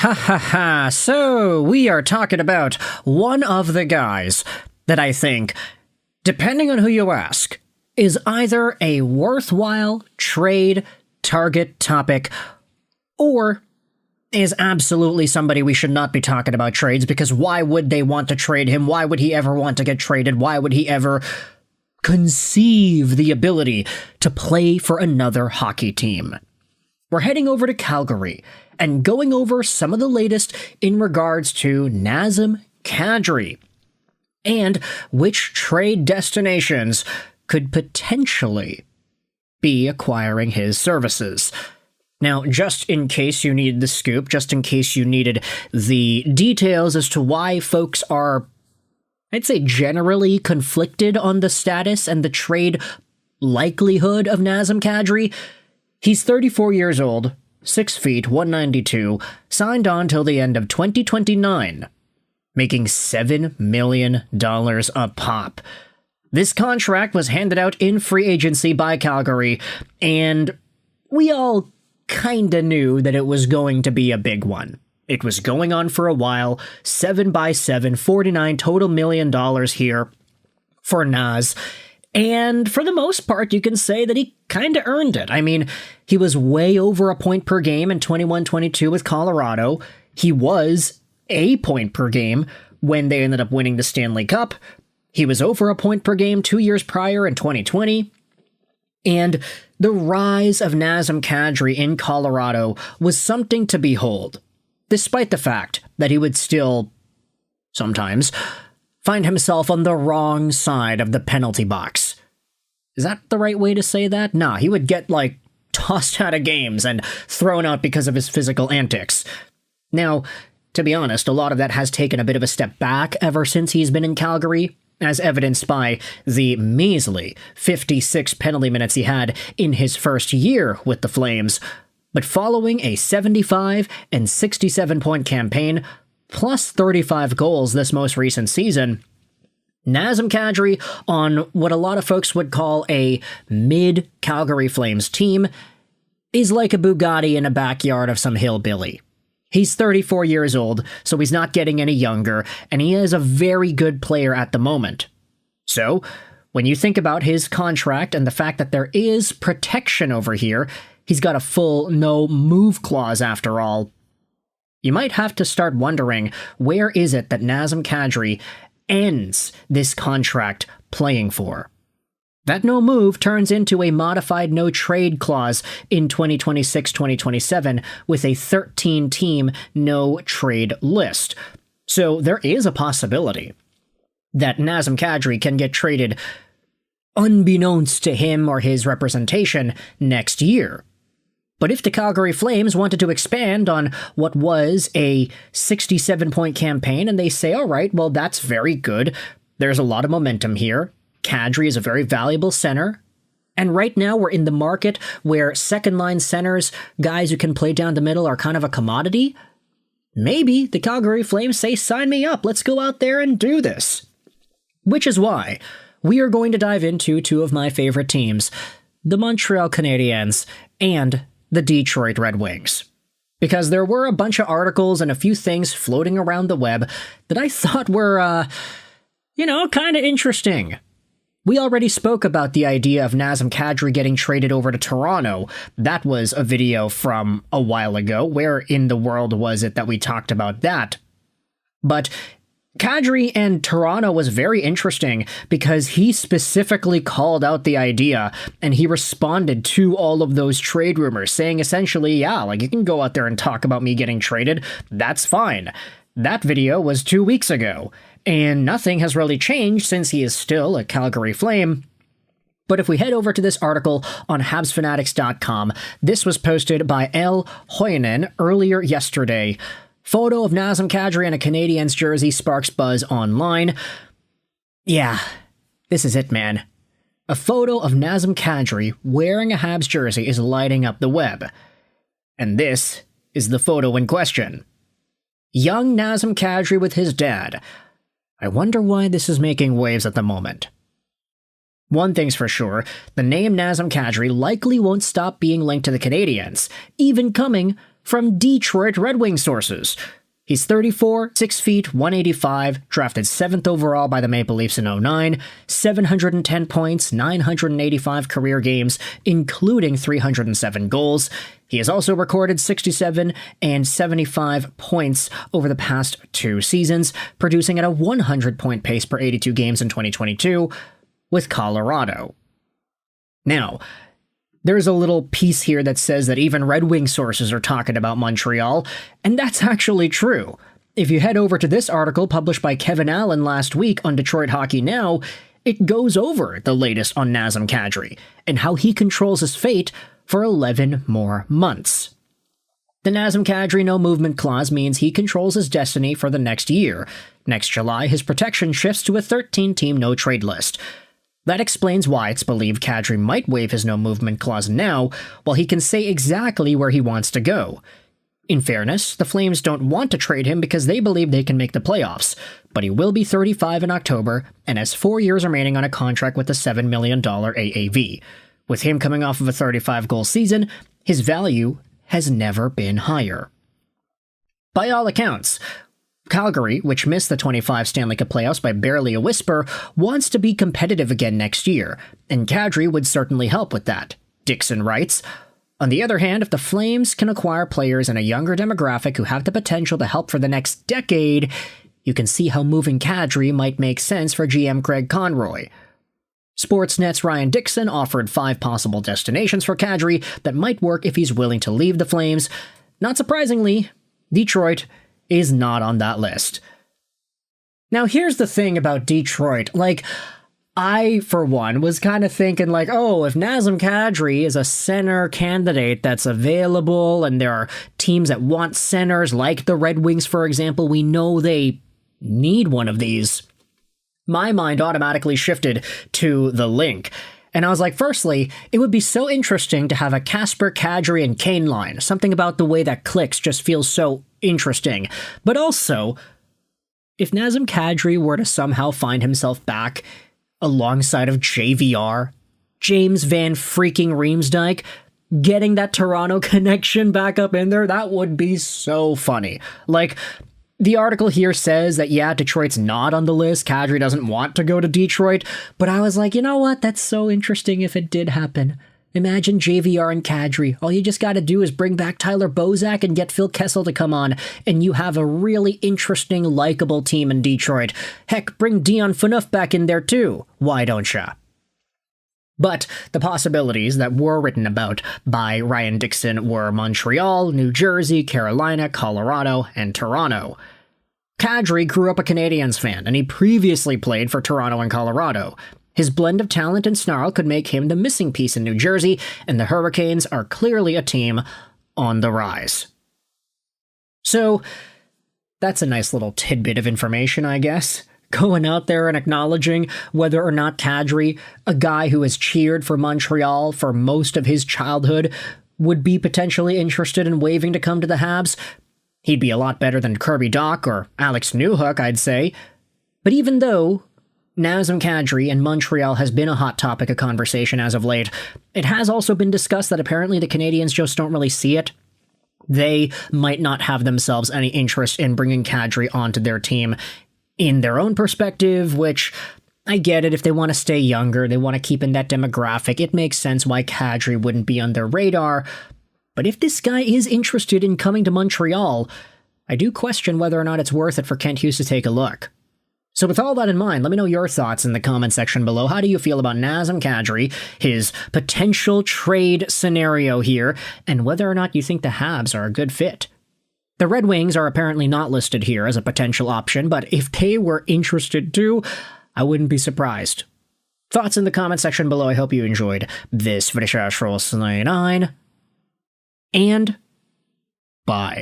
Ha ha ha, so we are talking about one of the guys that I think, depending on who you ask, is either a worthwhile trade target topic or is absolutely somebody we should not be talking about trades, because why would they want to trade him? Why would he ever want to get traded? Why would he ever conceive the ability to play for another hockey team? We're heading over to Calgary and going over some of the latest in regards to Nazem Kadri and which trade destinations could potentially be acquiring his services. Now, just in case you needed the scoop, just in case you needed the details as to why folks are, I'd say, generally conflicted on the status and the trade likelihood of Nazem Kadri, he's 34 years old, 6 feet, 192, signed on till the end of 2029, making $7 million a pop. This contract was handed out in free agency by Calgary, and we all kinda knew that it was going to be a big one. It was going on for a while, 7x7, 49 total $1 million here for Naz. And for the most part, you can say that he kinda earned it. I mean, he was way over a point per game in 21-22 with Colorado. He was a point per game when they ended up winning the Stanley Cup. He was over a point per game 2 years prior in 2020. And the rise of Nazem Kadri in Colorado was something to behold, despite the fact that he would still, sometimes, find himself on the wrong side of the penalty box. Is that the right way to say that? Nah, he would get, tossed out of games and thrown out because of his physical antics. Now, to be honest, a lot of that has taken a bit of a step back ever since he's been in Calgary, as evidenced by the measly 56 penalty minutes he had in his first year with the Flames. But following a 75 and 67 point campaign, plus 35 goals this most recent season, Nazem Kadri, on what a lot of folks would call a mid-Calgary Flames team, is like a Bugatti in a backyard of some hillbilly. He's 34 years old, so he's not getting any younger, and he is a very good player at the moment. So, when you think about his contract and the fact that there is protection over here, he's got a full no-move clause after all, you might have to start wondering, where is it that Nazem Kadri ends this contract playing for? That no move turns into a modified no trade clause in 2026-2027 with a 13-team no trade list. So there is a possibility that Nazem Kadri can get traded unbeknownst to him or his representation next year. But if the Calgary Flames wanted to expand on what was a 67-point campaign and they say, all right, well, that's very good, there's a lot of momentum here, Kadri is a very valuable center, and right now we're in the market where second-line centers, guys who can play down the middle, are kind of a commodity. Maybe the Calgary Flames say, sign me up, let's go out there and do this. Which is why we are going to dive into two of my favorite teams, the Montreal Canadiens and the Detroit Red Wings. Because there were a bunch of articles and a few things floating around the web that I thought were, kind of interesting. We already spoke about the idea of Nazem Kadri getting traded over to Toronto. That was a video from a while ago. Where in the world was it that we talked about that? But Kadri and Toronto was very interesting because he specifically called out the idea and he responded to all of those trade rumors, saying essentially, yeah, you can go out there and talk about me getting traded. That's fine. That video was 2 weeks ago. And nothing has really changed since he is still a Calgary Flame. But if we head over to this article on HabsFanatics.com, this was posted by L. Hoyenen earlier yesterday. Photo of Nazem Kadri in a Canadiens jersey sparks buzz online. Yeah, this is it, man. A photo of Nazem Kadri wearing a Habs jersey is lighting up the web. And this is the photo in question. Young Nazem Kadri with his dad. I wonder why this is making waves at the moment. One thing's for sure, the name Nazem Kadri likely won't stop being linked to the Canadiens, even coming from Detroit Red Wings sources. He's 34, 6 feet, 185, drafted 7th overall by the Maple Leafs in 2009, 710 points, 985 career games, including 307 goals. He has also recorded 67 and 75 points over the past 2 seasons, producing at a 100-point pace per 82 games in 2022 with Colorado. Now, there's a little piece here that says that even Red Wing sources are talking about Montreal, and that's actually true. If you head over to this article published by Kevin Allen last week on Detroit Hockey Now, it goes over the latest on Nazem Kadri and how he controls his fate for 11 more months. The Nazem Kadri no-movement clause means he controls his destiny for the next year. Next July, his protection shifts to a 13-team no-trade list. That explains why it's believed Kadri might waive his no-movement clause now, while he can say exactly where he wants to go. In fairness, the Flames don't want to trade him because they believe they can make the playoffs, but he will be 35 in October and has 4 years remaining on a contract with a $7 million AAV. With him coming off of a 35-goal season, his value has never been higher. By all accounts, Calgary, which missed the 25 Stanley Cup Playoffs by barely a whisper, wants to be competitive again next year, and Kadri would certainly help with that, Dixon writes. On the other hand, if the Flames can acquire players in a younger demographic who have the potential to help for the next decade, you can see how moving Kadri might make sense for GM Craig Conroy. Sportsnet's Ryan Dixon offered 5 possible destinations for Kadri that might work if he's willing to leave the Flames. Not surprisingly, Detroit is not on that list. Now, here's the thing about Detroit. I, for one, was kind of thinking if Nazem Kadri is a center candidate that's available and there are teams that want centers, like the Red Wings, for example, we know they need one of these. My mind automatically shifted to the link. And I was like, firstly, it would be so interesting to have a Kasper, Kadri, and Kane line. Something about the way that clicks just feels so interesting. But also, if Nazem Kadri were to somehow find himself back alongside of JVR, James Van freaking Riemsdyk, getting that Toronto connection back up in there, that would be so funny. The article here says that, yeah, Detroit's not on the list. Kadri doesn't want to go to Detroit. But I was like, you know what? That's so interesting if it did happen. Imagine JVR and Kadri. All you just got to do is bring back Tyler Bozak and get Phil Kessel to come on, and you have a really interesting, likable team in Detroit. Heck, bring Dion Phaneuf back in there too. Why don't ya? But the possibilities that were written about by Ryan Dixon were Montreal, New Jersey, Carolina, Colorado, and Toronto. Kadri grew up a Canadiens fan, and he previously played for Toronto and Colorado. His blend of talent and snarl could make him the missing piece in New Jersey, and the Hurricanes are clearly a team on the rise. So, that's a nice little tidbit of information, I guess. Going out there and acknowledging whether or not Kadri, a guy who has cheered for Montreal for most of his childhood, would be potentially interested in waving to come to the Habs. He'd be a lot better than Kirby Dach or Alex Newhook, I'd say. But even though Nazem Kadri and Montreal has been a hot topic of conversation as of late, it has also been discussed that apparently the Canadiens just don't really see it. They might not have themselves any interest in bringing Kadri onto their team in their own perspective, which I get it. If they want to stay younger, they want to keep in that demographic, it makes sense why Kadri wouldn't be on their radar. But if this guy is interested in coming to Montreal, I do question whether or not it's worth it for Kent Hughes to take a look. So with all that in mind, let me know your thoughts in the comment section below. How do you feel about Nazem Kadri, his potential trade scenario here, and whether or not you think the Habs are a good fit? The Red Wings are apparently not listed here as a potential option, but if they were interested too, I wouldn't be surprised. Thoughts in the comment section below. I hope you enjoyed this video. And bye.